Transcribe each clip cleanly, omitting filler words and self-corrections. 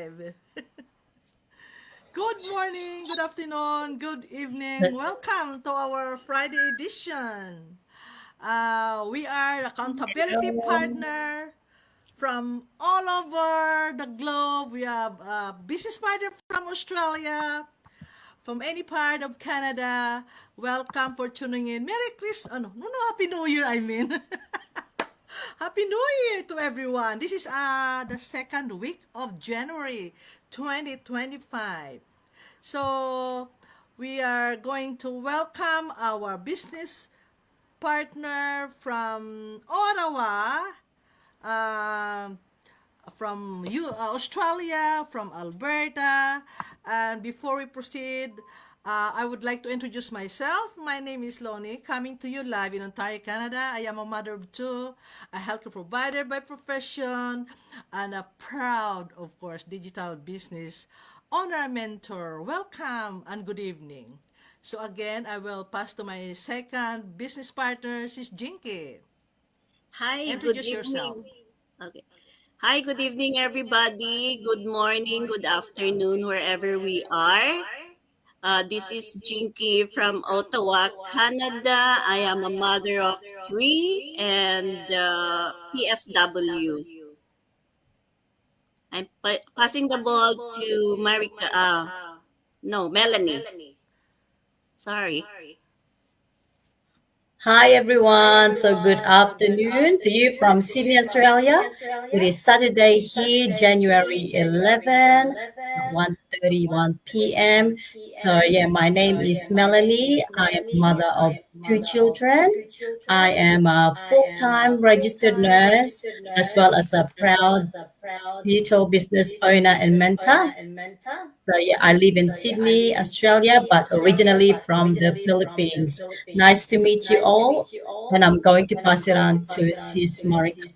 live. Good morning, good afternoon, good evening. Welcome to our Friday edition. We are accountability Hello. partner from all over the globe. We have a business partner from Australia, from any part of Canada. Welcome for tuning in. Merry Christmas. No, Happy New Year, I mean. Happy New Year to everyone. This is the second week of January 2025. So, we are going to welcome our business partner from Ottawa, um, from Australia, from Alberta. And before we proceed, I would like to introduce myself. My name is Lonnie, coming to you live in Ontario, Canada. I am a mother of two, a healthcare provider by profession, and a proud, of course, digital business owner mentor. Welcome and good evening. So again, I will pass to my second business partner, Sis Jinky. Hi, good Introduce yourself. evening. Okay. Hi, good evening, everybody. Good morning, good afternoon, wherever we are. This is Jinky from Ottawa, Canada. I am a mother of three and PSW. I'm passing the ball to Marika. No, Melanie. Sorry. Hi everyone. So good afternoon to you from Sydney, Australia. It is Saturday here, January 11, 1:31 p.m. So yeah, my name is Melanie. I am mother of two children. I am a full-time registered nurse as well as a proud digital business owner and mentor. So yeah, I live in Sydney, Australia, but originally from the Philippines. Nice to meet you all, and I'm going to pass it on to Sis Marika.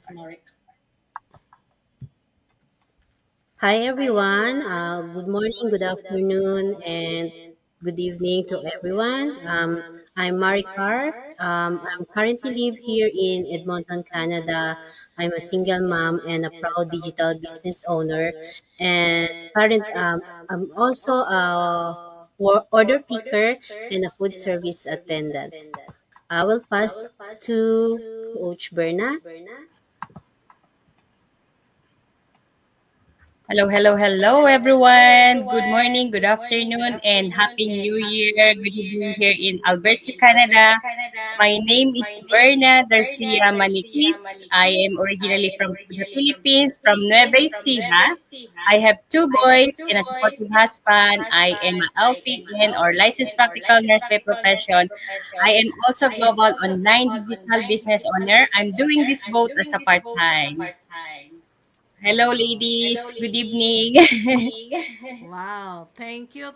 Hi everyone. Good morning, good afternoon, and good evening to everyone. I'm Maricar. I'm currently live here in Edmonton, Canada. I'm a single mom and a proud digital business owner. And I'm also a order picker and a food service attendant. I will pass to Coach Berna. Hello, everyone. Good morning, good afternoon, and Happy New Year. Good evening here in Alberta, Canada. My name is Berna Garcia Maniquis. I am originally from the Philippines, from Nueva Ecija. I have two boys and a supportive husband. I am a LPN or licensed practical nurse by profession. I am also global online digital business owner. I'm doing this both as a part-time. Hello, ladies. Good evening. Wow, thank you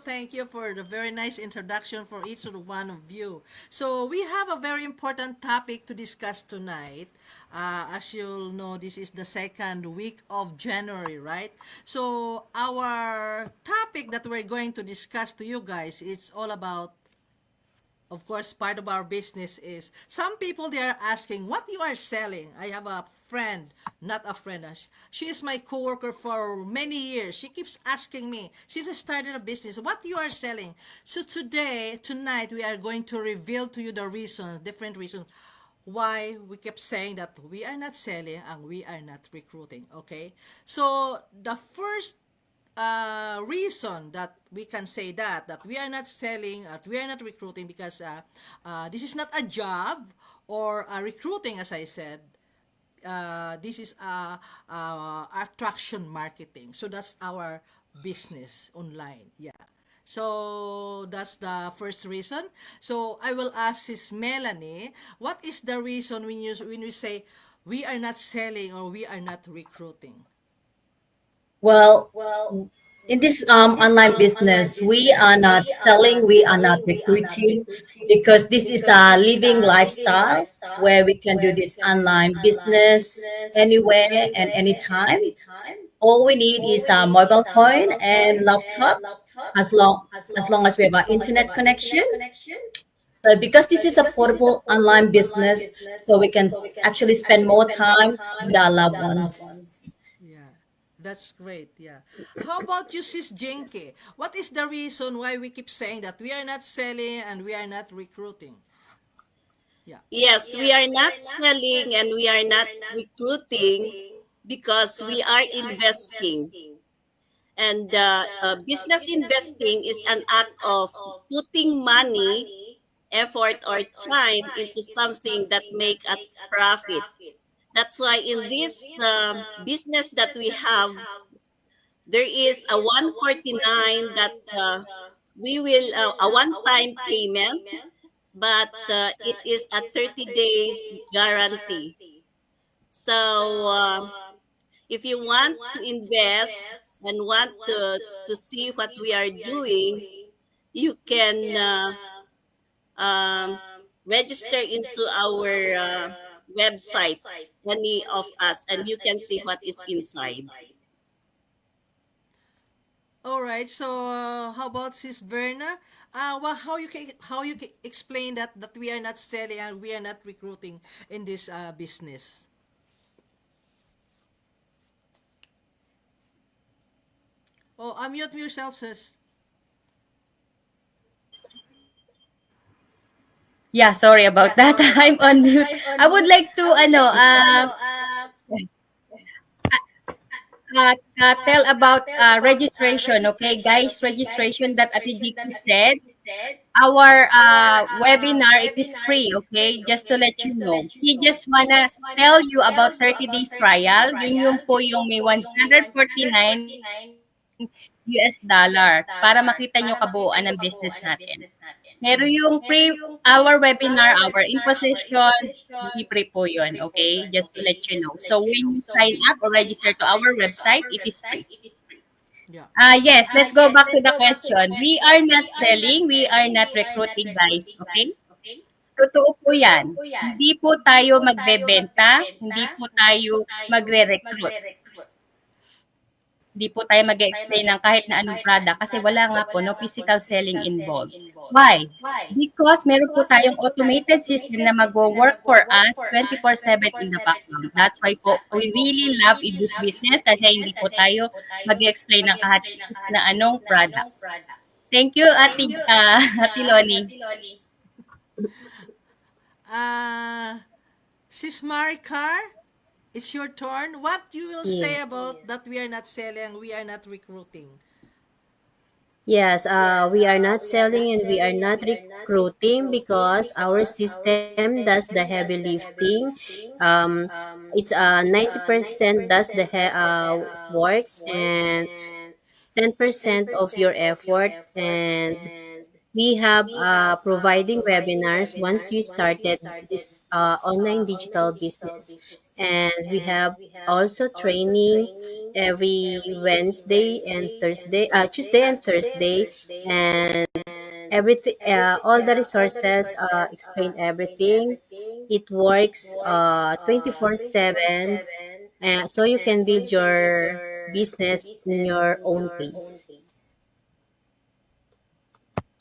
for the very nice introduction for each one of you. So we have a very important topic to discuss tonight. As you'll know, this is the second week of January, right? So our topic that we're going to discuss to you guys, it's all about, of course, part of our business is some people they are asking what you are selling. I have a friend, not a friend. She is my coworker for many years. She keeps asking me since I started a business what you are selling. So tonight, we are going to reveal to you the reasons, different reasons why we kept saying that we are not selling and we are not recruiting. Okay, so the first reason that we can say that we are not selling, that we are not recruiting because this is not a job or recruiting, as I said. This is attraction marketing. So that's our business online. Yeah. So that's the first reason. So I will ask Sis Melanie, what is the reason when you say we are not selling or we are not recruiting? Well, in this online business, we are not selling, we are not recruiting because this is a living lifestyle where we can do this online business anywhere and anytime. All we need is a mobile phone and laptop as long as we have an internet connection. So because this is a portable online business, so we can actually spend more time with our loved ones. Yeah. That's great. Yeah. How about you, Sis Jinky? What is the reason why we keep saying that we are not selling and we are not recruiting? Yeah. Yes, we are not selling and we are not recruiting because we are investing. And business investing is an act of putting money, effort, or time into something that make a profit. That's why in this business that we have, there is a 149 that we will a one-time payment, but it is a 30 days guarantee. So if you want to invest and want to see what we are doing, you can um, register into our website, any of us, and you can see what is inside. All right. So, how about Sis Verna? Well, how you can explain that we are not selling and we are not recruiting in this business? Oh, unmute yourself, sis. Yeah, sorry about that. I'm on mute. I would like to tell about registration. Okay, guys, registration that Ate Jiki said. Our webinar, it is free, okay? Just to let you know. He just wanna tell you about 30 days trial. Yun po yung may 149 US dollar para makita nyo kabuuan ng business natin. Meron yung free, our webinar, our info session, hindi free po yun, okay? Just to let you know. So when you sign up or register to our website, it is free. Yeah. Yes, let's go back to the question. We are not selling, we are not recruiting, guys, okay? Totoo po yan. Hindi po tayo magbebenta, hindi po tayo magre-recruit. Hindi po tayo mag-explain ng kahit na anong product kasi wala nga po, no physical selling involved. Why? Because meron po tayong automated system na mag-work for us 24/7 in the background. That's why po, we really love in this business kasi hindi po tayo mag-explain ng kahit na anong product. Thank you, Ate Loni. Sis Maricar, it's your turn. What you will say Yeah. about that we are not selling, we are not recruiting? Yes, we are not selling and we are not recruiting because our system does the heavy lifting. Um, it's 90% does the works and 10% of your effort, and we have providing webinars once you started this online digital business. And we have also training every Wednesday and Thursday, Tuesday and Thursday. And everything, all the resources explain everything. It works 24/7, so you can build your business in your own pace.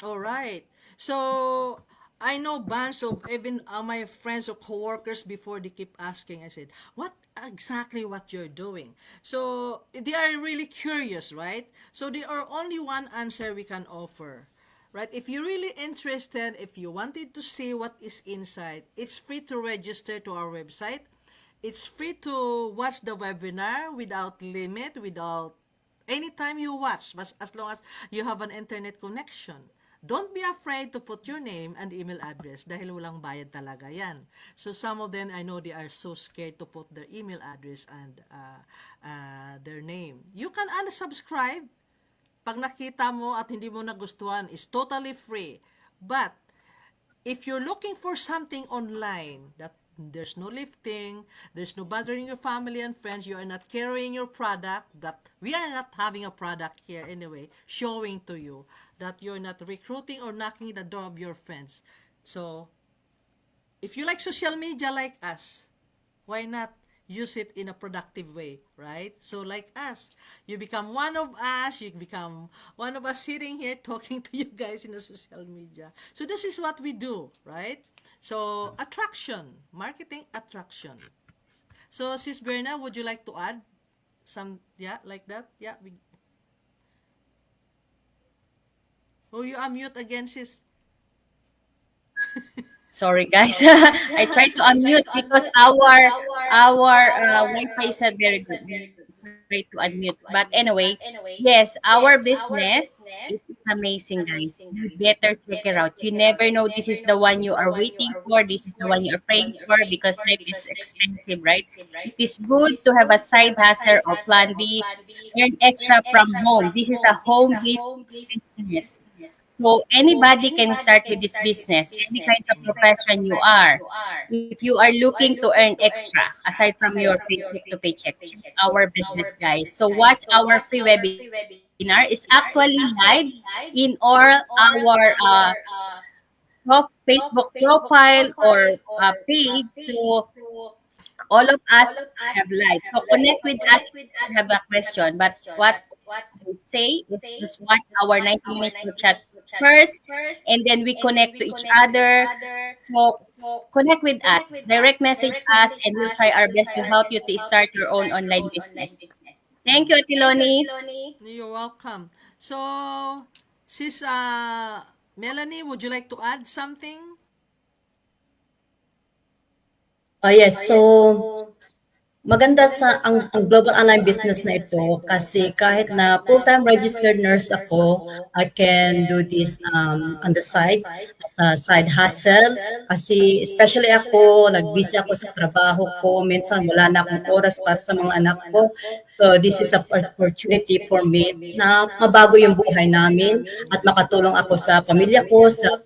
All right. So I know bunch of even my friends or coworkers before they keep asking. I said, "What exactly what you're doing?" So they are really curious, right? So there are only one answer we can offer, right? If you're really interested, if you wanted to see what is inside, it's free to register to our website. It's free to watch the webinar without limit, without anytime you watch, but as long as you have an internet connection. Don't be afraid to put your name and email address dahil walang bayad talaga yan. So some of them, I know they are so scared to put their email address and their name. You can unsubscribe. Pag nakita mo at hindi mo nagustuhan, is totally free. But if you're looking for something online that there's no lifting, there's no bothering your family and friends, you are not carrying your product, that we are not having a product here anyway, showing to you that you're not recruiting or knocking the door of your friends. So, if you like social media like us, why not use it in a productive way, right? So like us, you become one of us, you become one of us sitting here talking to you guys in the social media. So this is what we do, right? So attraction, marketing attraction. So Sis Berna, would you like to add? Some, yeah, like that. Yeah. Oh, you unmute again, sis. Sorry guys. I tried to unmute because our Wi-Fi is not very good. Try to unmute. But anyway, yes, our business it is amazing, guys. You better check it out. You never know this is the one you are waiting for. This is the one you are praying for because life is expensive, right? It is good to have a side hustle or plan B, earn extra from home. This is a home-based business. So anybody can start with this business, any kinds of profession you are. If you are looking to earn extra aside from your paycheck to paycheck, check our business, guys. So watch our free webinar. It's actually live in all our Facebook profile or page. So all of us have live. So connect with us if you have a question. But what I say is just watch our 90 minutes to chat first, and then we connect to each other. So connect with us, direct message us, and we'll try our best to help you to start your own online business. Thank you, Atiloni. You're welcome. So, sis Melanie, would you like to add something? Yes, so maganda sa ang global online business na ito kasi kahit na full-time registered nurse ako, I can do this on the side, side hustle. Kasi especially ako, nag-busy ako sa trabaho ko, minsan wala na akong oras para sa mga anak ko. So this is a opportunity for me na mabago yung buhay namin at makatulong ako sa pamilya ko, sa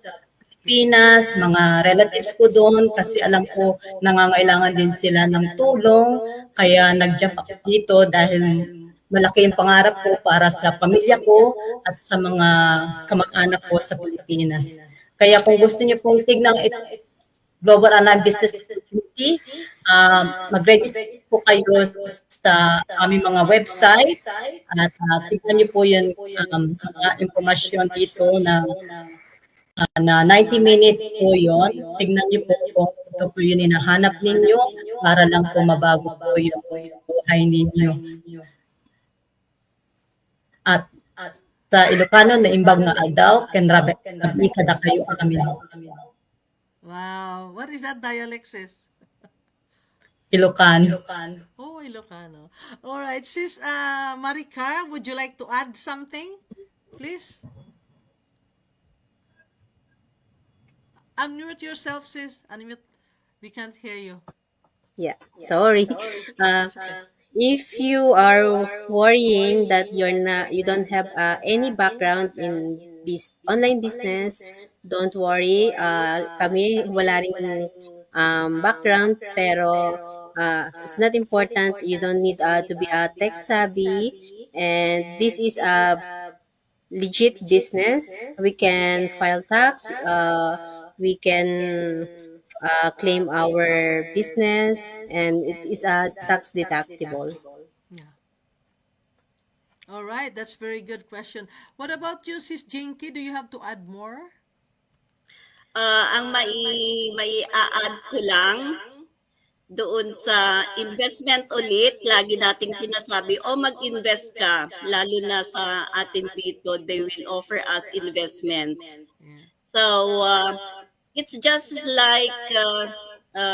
Pilipinas, mga relatives ko doon kasi alam ko nangangailangan din sila ng tulong. Kaya nag-jump ako dito dahil malaki yung pangarap ko para sa pamilya ko at sa mga kamag-anak ko sa Pilipinas. Kaya kung gusto niyo pong tignan Global Online Business Opportunity, mag-register po kayo sa aming mga website at tignan niyo po yung mga impormasyon dito na 90 minutes po yon. Tignan niyo po kung ito po yung hinahanap ninyo para lang po mabago po yung buhay ninyo. At sa Ilocano na imbag nga aldaw, kenrabe kada kayo ang amin. Wow. What is that dialect, sis? Ilocano. Oh, Ilocano. All right, sis Maricar, would you like to add something? Please. Unmute yourself, sis. Unmute. We can't hear you. Yeah, sorry. Uh, if you are worrying that you don't have any background in online business, don't worry. Kami wala ring background, pero it's not important. You don't need to be tech savvy, and this is a legit business. We can file tax. We can claim our business, and it is a tax deductible. Yeah. All right, that's very good question. What about you, sis Jinky? Do you have to add more? Ang mai add ko lang doon sa investment ulit, lagi nating sinasabi, mag-invest ka, lalo na sa atin dito, they will offer us investments. Yeah. So, it's just like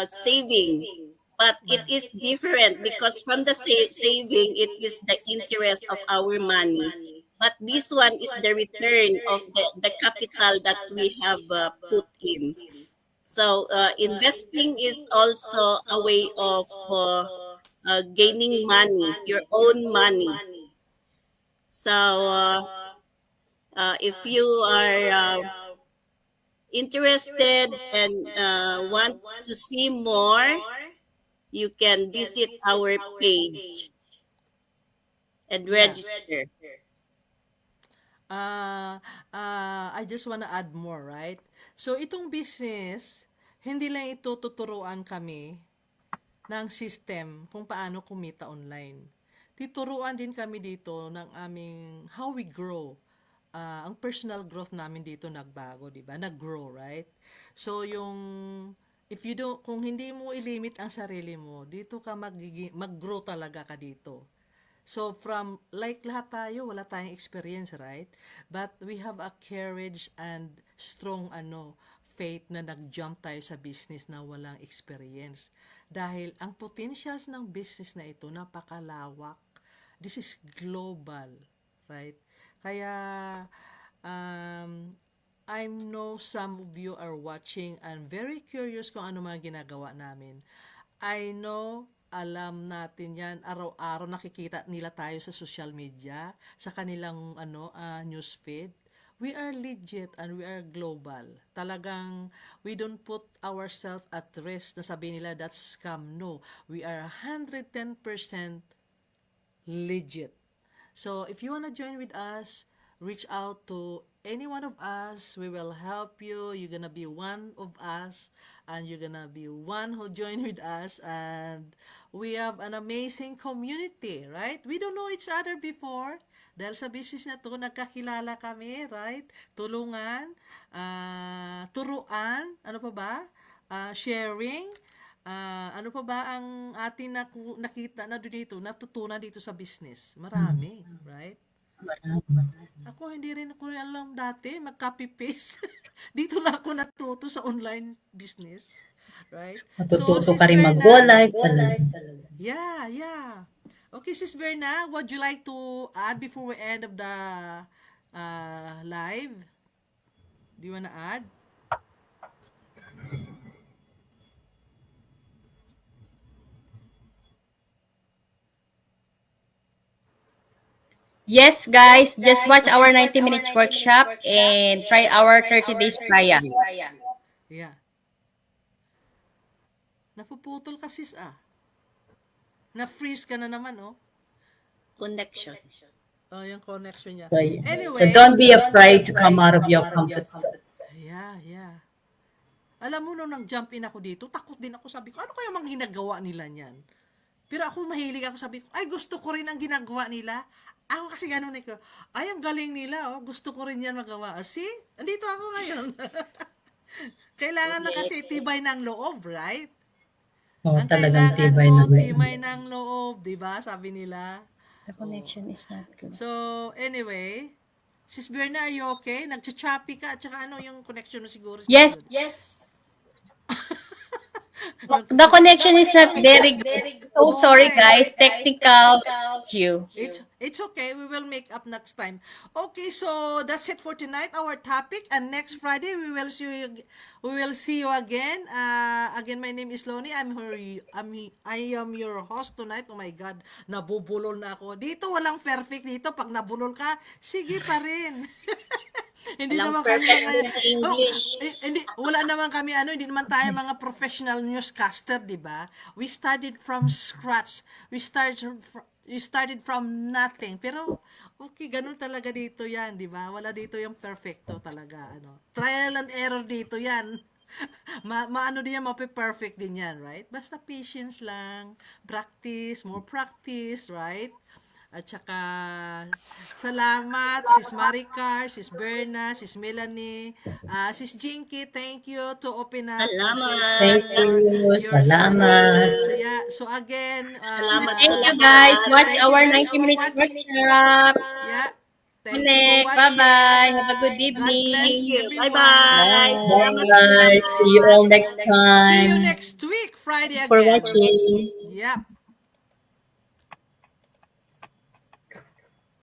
saving, but it is different because from the saving, it is the interest of our money. But this one is the return of the capital that we have put in. So, investing is also a way of gaining money, your own money. So, if you are interested and want to see more, you can visit our page and register. I just wanna add more, right? So, itong business, hindi lang ito tuturuan kami ng system kung paano kumita online. Tituruan din kami dito ng aming how we grow. Ang personal growth namin dito nagbago, di ba? Nag-grow, right? So, if you don't, kung hindi mo ilimit ang sarili mo, dito ka mag-grow talaga ka dito. So from like lahat tayo, wala tayong experience, right? But we have a courage and strong faith na nag-jump tayo sa business na walang experience. Dahil ang potentials ng business na ito napakalawak. This is global, right? Kaya I know some of you are watching and very curious kung ano mga ginagawa namin. I know, alam natin yan, araw-araw nakikita nila tayo sa social media, sa kanilang news feed. We are legit and we are global. Talagang we don't put ourselves at risk na sabihin nila that's scam. No, we are 110% legit. So if you wanna join with us, reach out to any one of us. We will help you. You're gonna be one of us, and you're gonna be one who join with us. And we have an amazing community, right? We don't know each other before. Dahil sa business na to, nagkakilala kami, right? Tulungan, turuan, ano pa ba? Sharing, ano pa ba ang ating nakita na dito, natutunan dito sa business? Marami, right? Ako, hindi rin ako alam dati, mag-copy-paste. Dito lang ako natuto sa online business. Right? Matututo Sis ka rin Berna, mag-go-live talaga. yeah. Okay, Sis Berna, would you like to add before we end of the live? Do you wanna add? Yes, guys, just watch our 90 minutes workshop and try our 30 days trial. Yeah. Napuputol ka, sis, Na-freeze ka na naman, oh. Connection. Oh, yung connection niya. So, Anyway. so don't be afraid to come out of your comfort zone. Yeah. Alam mo, nung nag-jump in ako dito, takot din ako. Sabi ko, ano kaya mga ginagawa nila niyan? Pero ako mahilig ako, sabi ko, ay, gusto ko rin ang ginagawa nila. Ako kasi ganun ko, ay, ang galing nila, oh. Gusto ko rin yan magawa. See? Andito ako ngayon. Kailangan lang kasi tibay ng loob, right? Oh, Ang talagang kailangan tibay mo, na tibay ng loob, di ba? Sabi nila. The connection is not good. So, anyway, Sis Berna, are you okay? Nagcha-choppy ka at saka yung connection mo siguro? Yes. The connection is not very good. So sorry, guys. Technical issue. It's okay. We will make up next time. Okay, so that's it for tonight. Our topic, and next Friday we will see you again. Again, my name is Loni. I am your host tonight. Oh my God, nabubulol na ako. Dito walang perfect dito. Pag nabulol ka, sige pa rin. Hindi Walang naman kami perfect sa English. wala naman kami hindi naman tayo mga professional newscaster, di ba? We started from scratch. We started from nothing. Pero okay, ganun talaga dito 'yan, di ba? Wala dito yung perfecto talaga, Trial and error dito 'yan. Maano din yan, mape-perfect din yan, right? Basta patience lang, more practice, right? At saka, salamat, Sis Maricar, Sis Berna, Sis Melanie, Sis Jinky, thank you to open up. Salamat. Thank you. Salamat. So again, Salamat. Thank you, guys. Watch Thank you, our guys, 90 minutes for watching. workshop. Yeah. Thank you Connect. for watching. Bye-bye. Have a good God bless evening. you. Bye-bye. Bye, Salamat. guys. See you all next See you time. next week, Friday Thanks for again. watching. Yep.